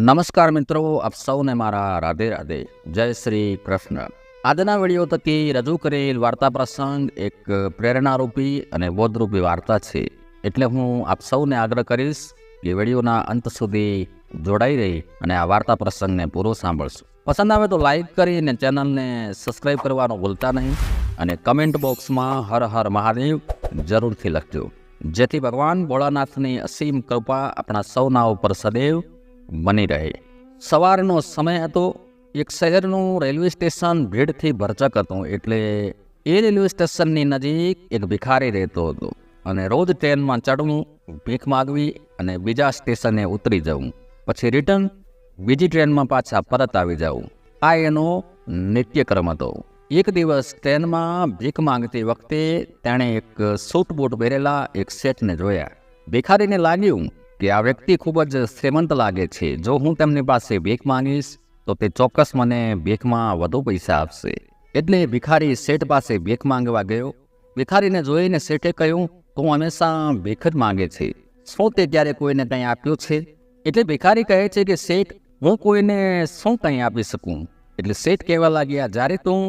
નમસ્કાર મિત્રો, આપ સૌને મારા રાધે રાધે, જય શ્રી કૃષ્ણ. આજના વિડીયો થકી રજૂ કરેલ વાર્તા પ્રસંગ એક પ્રેરણારૂપી અને બોધરૂપી વાર્તા છે. એટલે હું આપ સૌને આગ્રહ કરીશ કે વિડીયોના અંત સુધી જોડાઈ રહી અને આ વાર્તા પ્રસંગને પૂરો સાંભળશો. પસંદ આવે તો લાઈક કરીને ચેનલને સબસ્ક્રાઈબ કરવાનું ભૂલતા નહીં અને કમેન્ટ બોક્સમાં હર હર મહાદેવ જરૂરથી લખજો, જેથી ભગવાન ભોળાનાથની અસીમ કૃપા આપણા સૌના ઉપર સદૈવ બની રહે. સવારનો સમય હતો. એક શહેરનું રેલવે સ્ટેશન ભીડથી ભરચક હતું. એટલે એ રેલવે સ્ટેશનની નજીક એક ભિખારી રહેતો હતો અને રોજ ટ્રેનમાં ચડવું, ભીખ માગવી અને બીજા સ્ટેશને ઉતરી જવું, પછી રિટર્ન બીજી ટ્રેનમાં પાછા પરત આવી જવું. આ એનો નિત્યક્રમ હતો. એક દિવસ ટ્રેનમાં ભીખ માંગતી વખતે તેણે એક સૂટ બૂટ પહેરેલા એક શેઠને જોયા. ભિખારીને લાગ્યું કે આ વ્યક્તિ ખૂબ જ શ્રીમંત લાગે છે. જો હું તેમની પાસે ભીખ માંગીશ તો તે ચોક્કસ મને ભીખમાં વધુ પૈસા આપશે. એટલે ભિખારી શેઠ પાસે ભીખ માંગવા ગયો. ભિખારીને જોઈને શેઠે કહ્યું, તું હંમેશા ભીખ જ માંગે છે, શું તે ક્યારે કોઈને કંઈ આપ્યું છે? એટલે ભિખારી કહે છે કે શેઠ, હું કોઈને શું કંઈ આપી શકું? એટલે શેઠ કહેવા લાગ્યા, જ્યારે તું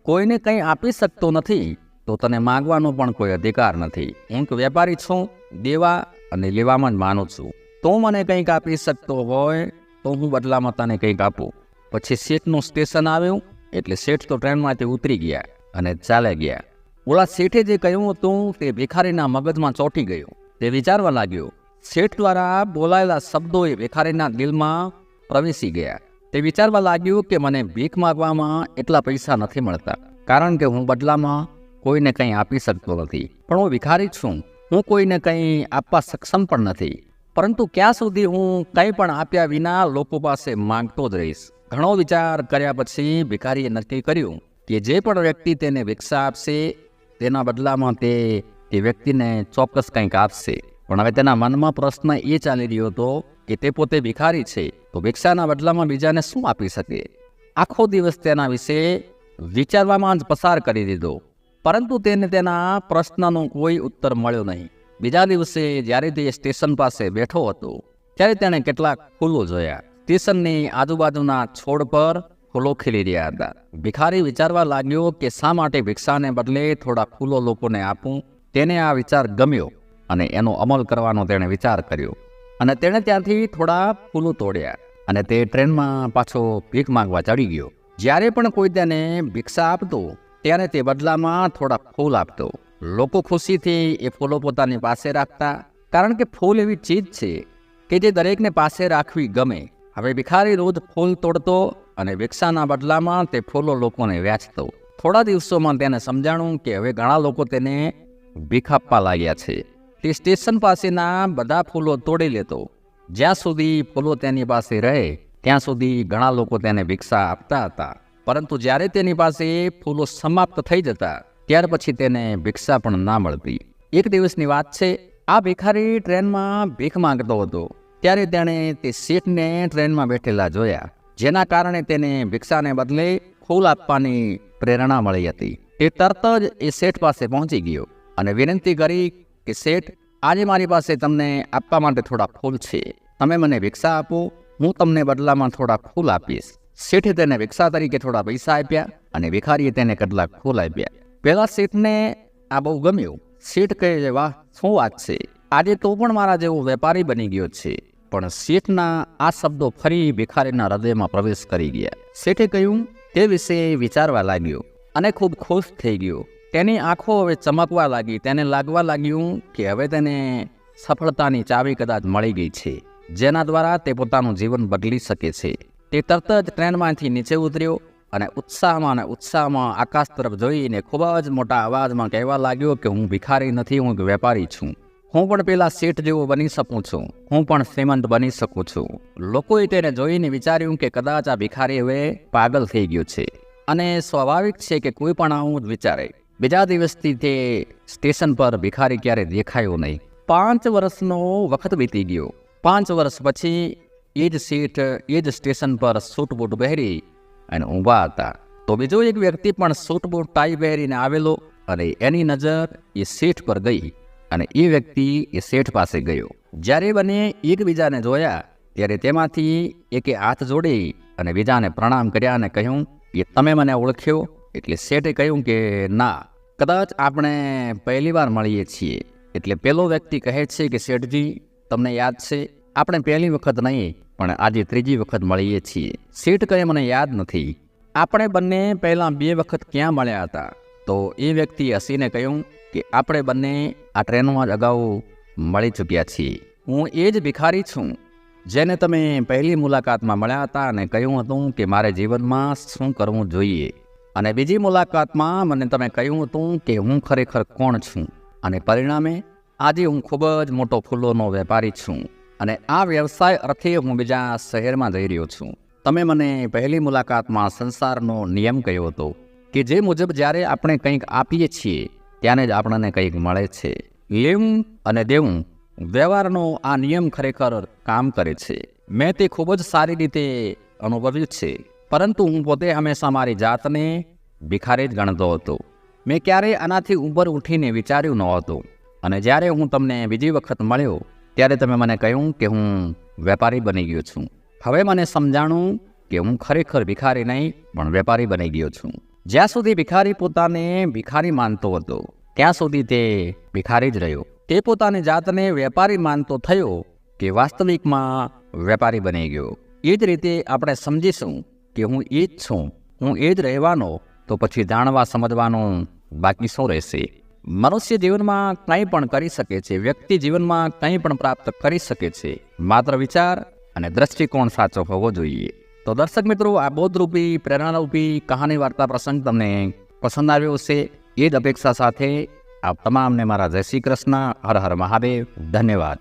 કોઈને કંઈ આપી શકતો નથી તો તને માંગવાનો પણ કોઈ અધિકાર નથી. હું તો વેપારી છું, દેવા અને લેવામાં જ માનું છું. તું મને કંઈક આપી શકતો હોય તો હું બદલામાં તને કંઈક આપું. પછી શેઠનું સ્ટેશન આવ્યું. એટલે શેઠ તો ટ્રેનમાંથી ઉતરી ગયા અને ચાલે ગયા. ઓલા શેઠે જે કહ્યું હતું તે ભિખારીના મગજમાં ચોંટી ગયું. તે વિચારવા લાગ્યો. શેઠ દ્વારા બોલાયેલા શબ્દો એ ભિખારીના દિલમાં પ્રવેશી ગયા. તે વિચારવા લાગ્યું કે મને ભીખ માગવામાં એટલા પૈસા નથી મળતા, કારણ કે હું બદલામાં કોઈને કંઈ આપી શકતો નથી. પણ હું ભિખારી છું, હું કોઈને કંઈ આપવા સક્ષમ પણ નથી. પરંતુ ક્યાં સુધી હું કંઈ પણ આપ્યા વિના લોકો પાસે માંગતો જ રહીશ? ઘણો વિચાર કર્યા પછી ભિખારીએ નક્કી કર્યું કે જે પણ વ્યક્તિ તેને ભિક્ષા આપશે તેના બદલામાં તે વ્યક્તિને ચોક્કસ કંઈક આપશે. પણ હવે તેના મનમાં પ્રશ્ન એ ચાલી રહ્યો હતો કે તે પોતે ભિખારી છે તો ભિક્ષાના બદલામાં બીજાને શું આપી શકે? આખો દિવસ તેના વિશે વિચારવામાં જ પસાર કરી દીધો, પરંતુ તેને તેના પ્રશ્નનો કોઈ ઉત્તર મળ્યો નહીં. બીજા દિવસે જ્યારે તે સ્ટેશન પાસે બેઠો હતો ત્યારે તેણે કેટલાક ફૂલો જોયા. સ્ટેશનની આજુબાજુના છોડ પર ફૂલો ખીલી રહ્યા હતા. ભિખારી વિચારવા લાગ્યો કે શા માટે ભિક્ષાને બદલે થોડા ફૂલો લોકોને આપું. તેને આ વિચાર ગમ્યો અને એનો અમલ કરવાનો તેણે વિચાર કર્યો અને તેણે ત્યાંથી થોડા ફૂલો તોડ્યા અને તે ટ્રેનમાં પાછો ભીખ માંગવા ચડી ગયો. જ્યારે પણ કોઈ તેને ભિક્ષા આપતો ત્યારે તે બદલામાં થોડા ફૂલ આપતો. લોકો ખુશીથી એ ફૂલો પોતાની પાસે રાખતા, કારણ કે ફૂલ એવી ચીજ છે કે જે દરેકને પાસે રાખવી ગમે. હવે ભિખારી રોજ ફૂલ તોડતો અને ભિક્ષાના બદલામાં તે ફૂલો લોકોને વેચતો. થોડા દિવસોમાં તેને સમજાણું કે હવે ઘણા લોકો તેને ભીખ આપવા લાગ્યા છે. તે સ્ટેશન પાસેના બધા ફૂલો તોડી લેતો. જ્યાં સુધી ફૂલો તેની પાસે રહે ત્યાં સુધી ઘણા લોકો તેને ભિક્ષા આપતા હતા. પરંતુ જ્યારે તેની પાસે ફૂલો સમાપ્ત થઈ જતા ત્યાર પછી તેને ભિક્ષા પણ ના મળતી. એક દિવસની વાત છે. આ ભિખારી ટ્રેનમાં ભીખ માંગતો હતો ત્યારે તેણે તે શેઠને ટ્રેનમાં બેઠેલા જોયા, જેના કારણે તેને ભિક્ષાને બદલે ફૂલ આપવાની પ્રેરણા મળી હતી. તે તરત જ એ શેઠ પાસે પહોંચી ગયો અને વિનંતી કરી કે શેઠ, આજે મારી પાસે તમને આપવા માટે થોડા ફૂલ છે. તમે મને ભિક્ષા આપો, હું તમને બદલામાં થોડા ફૂલ આપીશ. શેઠે તેને ભિક્ષા તરીકે થોડા પૈસા આપ્યા અને ભિખારીએ તેને કેટલાક ફૂલ આપ્યા. પેલા શેઠને આ બહુ ગમ્યું. શેઠ કહે, વાહ, શું વાત છે, આજે તો પણ મારા જેવો વેપારી બની ગયો છે. પણ શેઠના આ શબ્દો ફરી ભિખારીના હૃદયમાં પ્રવેશ કરી ગયા. શેઠે કહ્યું તે વિશે વિચારવા લાગ્યો અને ખૂબ ખુશ થઈ ગયો. તેની આંખો હવે ચમકવા લાગી. તેને લાગવા લાગ્યું કે હવે તેને સફળતાની ચાવી કદાચ મળી ગઈ છે, જેના દ્વારા તે પોતાનું જીવન બદલી શકે છે. તે તરત જ ટ્રેનમાંથી નીચે ઉતર્યો અને ઉત્સાહમાં આકાશ તરફ જોઈને ખૂબ જ મોટા અવાજમાં કહેવા લાગ્યો કે હું ભિખારી નથી, હું એક વેપારી છું. હું પણ પેલા શેઠ જેવો બની શકું છું, હું પણ શ્રીમંત બની શકું છું. લોકોએ તેને જોઈને વિચાર્યું કે કદાચ આ ભિખારી હવે પાગલ થઈ ગયો છે અને સ્વાભાવિક છે કે કોઈ પણ આવું જ વિચારે. બીજા દિવસથી તે સ્ટેશન પર ભિખારી ક્યારે દેખાયો નહીં. 5 વર્ષનો વખત વીતી ગયો. 5 વર્ષ પછી એ જ શેઠ એ જ સ્ટેશન પર સૂટ બૂટ પહેરી અને ઊભા હતા. તો બીજો એક વ્યક્તિ પણ સૂટ બૂટ ટાઈ પહેરીને આવેલો અને એની નજર એ શેઠ પર ગઈ અને એ વ્યક્તિ એ શેઠ પાસે ગયો. જ્યારે બંને એકબીજાને જોયા ત્યારે તેમાંથી એકે હાથ જોડી અને બીજાને પ્રણામ કર્યા અને કહ્યું કે તમે મને ઓળખ્યો? એટલે શેઠે કહ્યું કે ના, કદાચ આપણે પહેલી વાર મળીએ છીએ. એટલે પેલો વ્યક્તિ કહે છે કે શેઠજી, તમને યાદ છે? આપણે પહેલી વખત નહીં પણ આજે ત્રીજી વખત મળીએ છીએ. શેઠ કહે મને યાદ નથી. આપણે બંને પહેલાં 2 વખત ક્યાં મળ્યા હતા? તો એ વ્યક્તિ હસીને કહ્યું કે આપણે બંને આ ટ્રેનમાં જ અગાઉ મળી ચૂક્યા છીએ. હું એ જ ભિખારી છું જેને તમે પહેલી મુલાકાતમાં મળ્યા હતા અને કહ્યું હતું કે મારે જીવનમાં શું કરવું જોઈએ. અને બીજી મુલાકાતમાં મને તમે કહ્યું હતું કે હું ખરેખર કોણ છું. અને પરિણામે આજે હું ખૂબ જ મોટો ફૂલોનો વેપારી છું અને આ વ્યવસાય અર્થે હું બીજા શહેરમાં જઈ રહ્યો છું. તમે મને પહેલી મુલાકાતમાં સંસારનો નિયમ કહ્યો હતો કે જે મુજબ જ્યારે આપણે કંઈક આપીએ છીએ ત્યારે જ આપણને કંઈક મળે છે. લેવું અને દેવું વ્યવહારનો આ નિયમ ખરેખર કામ કરે છે. મેં તે ખૂબ જ સારી રીતે અનુભવ્યું છે. પરંતુ હું પોતે હંમેશા મારી જાતને ભિખારી જ ગણતો હતો. મેં ક્યારેય આનાથી ઉપર ઉઠીને વિચાર્યું નહોતું. અને જ્યારે હું તમને બીજી વખત મળ્યો ત્યારે તમે મને કહ્યું કે હું વેપારી બની ગયો છું. હવે મને સમજાણું કે હું ખરેખર ભિખારી નહીં પણ વેપારી બની ગયો છું. જ્યાં સુધી ભિખારી પોતાને ભિખારી માનતો હતો ત્યાં સુધી તે ભિખારી જ રહ્યો. તે પોતાની જાતને વેપારી માનતો થયો કે વાસ્તવિકમાં વેપારી બની ગયો. એ જ રીતે આપણે સમજીશું કે હું એ જ છું, હું એ જ રહેવાનો, તો પછી જાણવા સમજવાનું બાકી શું રહેશે? મનુષ્ય જીવનમાં કંઈ પણ કરી શકે છે. વ્યક્તિ જીવનમાં કંઈ પણ પ્રાપ્ત કરી શકે છે. માત્ર વિચાર અને દ્રષ્ટિકોણ સાચો હોવો જોઈએ. તો દર્શક મિત્રો, આ બોધરૂપી પ્રેરણારૂપી કહાની વાર્તા પ્રસંગ તમને પસંદ આવ્યો હશે એ જ અપેક્ષા સાથે આપ તમામને મારા જય શ્રી કૃષ્ણ. હર હર મહાદેવ. ધન્યવાદ.